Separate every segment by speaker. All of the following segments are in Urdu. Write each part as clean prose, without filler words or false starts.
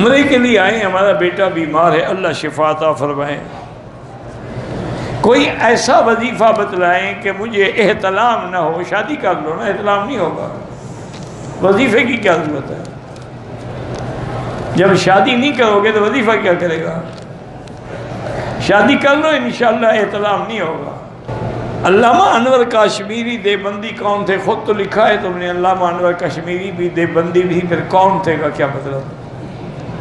Speaker 1: عمرے کے لیے آئے، ہمارا بیٹا بیمار ہے، اللہ شفا عطا فرمائے، کوئی ایسا وظیفہ بتلائیں کہ مجھے احتلام نہ ہو۔ شادی کر لو نا، احتلام نہیں ہوگا، وظیفے کی کیا ضرورت ہے؟ جب شادی نہیں کرو گے تو وظیفہ کیا کرے گا؟ شادی کر لو، انشاءاللہ احتلام نہیں ہوگا۔ علامہ انور کشمیری دیوبندی کون تھے؟ خود تو لکھا ہے تم نے، علامہ انور کشمیری بھی دیوبندی بھی، پھر کون تھے کا کیا مطلب؟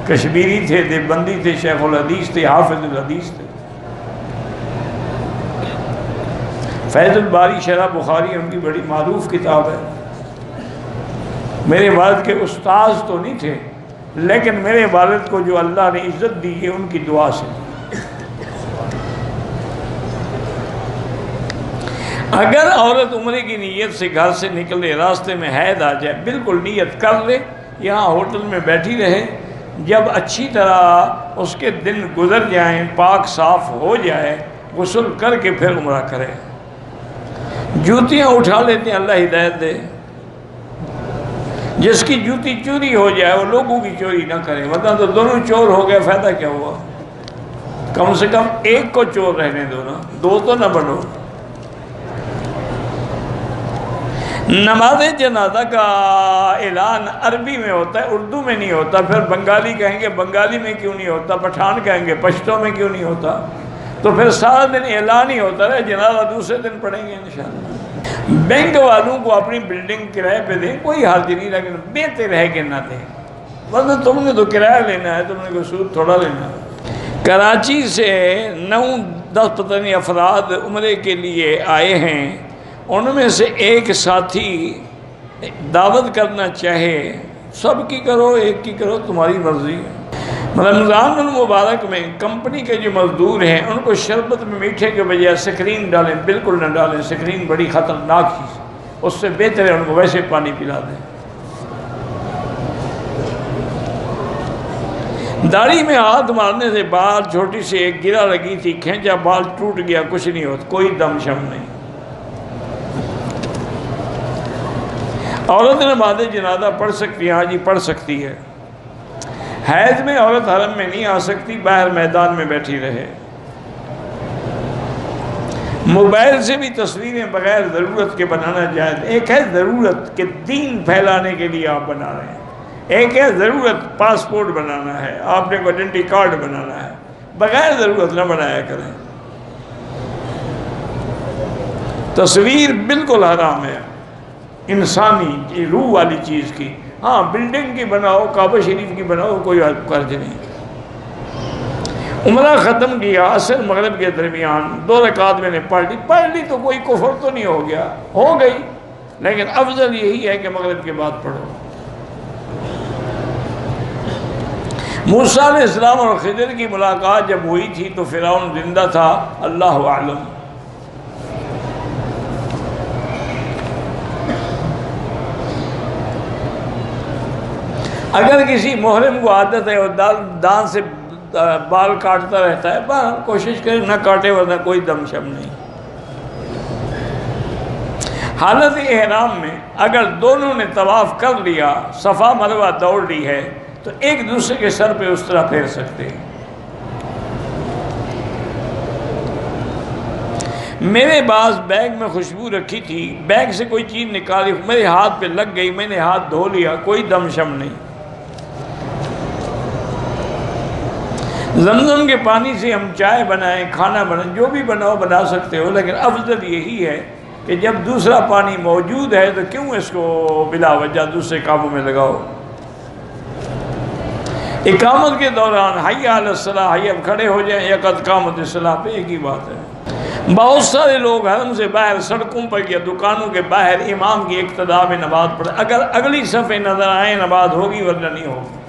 Speaker 1: کشمیری تھے، دیوبندی تھے، شیخ الحدیث تھے، حافظ الحدیث تھے۔ فیض الباری شرح بخاری ان کی بڑی معروف کتاب ہے۔ میرے والد کے استاذ تو نہیں تھے، لیکن میرے والد کو جو اللہ نے عزت دی ہے ان کی دعا سے۔ اگر عورت عمرے کی نیت سے گھر سے نکلے، راستے میں حید آ جائے، بالکل نیت کر لے، یہاں ہوٹل میں بیٹھی رہے، جب اچھی طرح اس کے دن گزر جائیں، پاک صاف ہو جائے، غسل کر کے پھر عمرہ کرے۔ جوتیاں اٹھا لیتے ہیں، اللہ ہدایت دے۔ جس کی جوتی چوری ہو جائے وہ لوگوں کی چوری نہ کرے، ورنہ تو دونوں چور ہو گئے، فائدہ کیا ہوا؟ کم سے کم ایک کو چور رہنے دو نا، دو تو نہ بنو۔ نماز جنازہ کا اعلان عربی میں ہوتا ہے، اردو میں نہیں ہوتا۔ پھر بنگالی کہیں گے بنگالی میں کیوں نہیں ہوتا، پٹھان کہیں گے پشتو میں کیوں نہیں ہوتا، تو پھر سارا دن اعلان ہی ہوتا ہے، جنازہ دوسرے دن پڑھیں گے انشاءاللہ۔ بینک والوں کو اپنی بلڈنگ کرائے پہ دیں، کوئی حرج نہیں، لیکن بیتے رہ کے نہ دیں، ورنہ تم نے تو کرایہ لینا ہے، تم نے کوئی سود تھوڑا لینا ہے۔ کراچی سے 9-10 پتہ نہیں افراد عمرے کے لیے آئے ہیں، ان میں سے ایک ساتھی دعوت کرنا چاہے، سب کی کرو ایک کی کرو، تمہاری مرضی ہے۔ رمضان المبارک میں کمپنی کے جو مزدور ہیں ان کو شربت میں میٹھے کے بجائے سکرین ڈالیں، بالکل نہ ڈالیں، سکرین بڑی خطرناک چیز، اس سے بہتر ہے ان کو ویسے پانی پلا دیں۔ داڑھی میں ہاتھ مارنے سے بال چھوٹی سی ایک گرہ لگی تھی، کھینچا بال ٹوٹ گیا، کچھ نہیں ہوتا، کوئی دم شم نہیں۔ عورت نماز جنازہ پڑھ سکتی ہے؟ ہاں جی پڑھ سکتی ہے۔ حیض میں عورت حرم میں نہیں آ سکتی، باہر میدان میں بیٹھی رہے۔ موبائل سے بھی تصویریں بغیر ضرورت کے بنانا جائز۔ ایک ہے ضرورت کہ دین پھیلانے کے لیے آپ بنا رہے ہیں، ایک ہے ضرورت پاسپورٹ بنانا ہے، آپ نے کو آئیڈینٹی کارڈ بنانا ہے، بغیر ضرورت نہ بنایا کریں۔ تصویر بالکل حرام ہے، انسانی روح والی چیز کی۔ ہاں بلڈنگ کی بناؤ، کعبہ شریف کی بناؤ، کوئی حرج نہیں۔ عمرہ ختم کیا، عصر مغرب کے درمیان 2 رکعت میں نے پڑھ لی تو کوئی کفر تو نہیں ہو گیا، ہو گئی، لیکن افضل یہی ہے کہ مغرب کے بعد پڑھو۔ موسیٰ علیہ السلام اور خضر کی ملاقات جب ہوئی تھی تو فرعون زندہ تھا، اللہ اعلم۔ اگر کسی محرم کو عادت ہے اور دان سے بال کاٹتا رہتا ہے، کوشش کرے نہ کاٹے، ورنہ کوئی دم شم نہیں۔ حالت احرام میں اگر دونوں نے طواف کر لیا، صفا مروہ دوڑ لی ہے، تو ایک دوسرے کے سر پہ اس طرح پھیر سکتے ہیں۔ میرے پاس بیگ میں خوشبو رکھی تھی، بیگ سے کوئی چیز نکالی، میرے ہاتھ پہ لگ گئی، میں نے ہاتھ دھو لیا، کوئی دم شم نہیں۔ زمزم کے پانی سے ہم چائے بنائیں، کھانا بنائیں، جو بھی بناؤ بنا سکتے ہو، لیکن افضل یہی ہے کہ جب دوسرا پانی موجود ہے تو کیوں اس کو بلا وجہ دوسرے کاموں میں لگاؤ۔ اقامت کے دوران حی علی الصلاۃ، حی اب کھڑے ہو جائیں، یا قد قامت الصلاۃ پہ ایک ہی بات ہے۔ بہت سارے لوگ حرم سے باہر سڑکوں پر یا دکانوں کے باہر امام کی اقتداء میں نماز پڑھیں، اگر اگلی صفحے نظر آئیں نماز ہوگی ورنہ نہیں ہوگی۔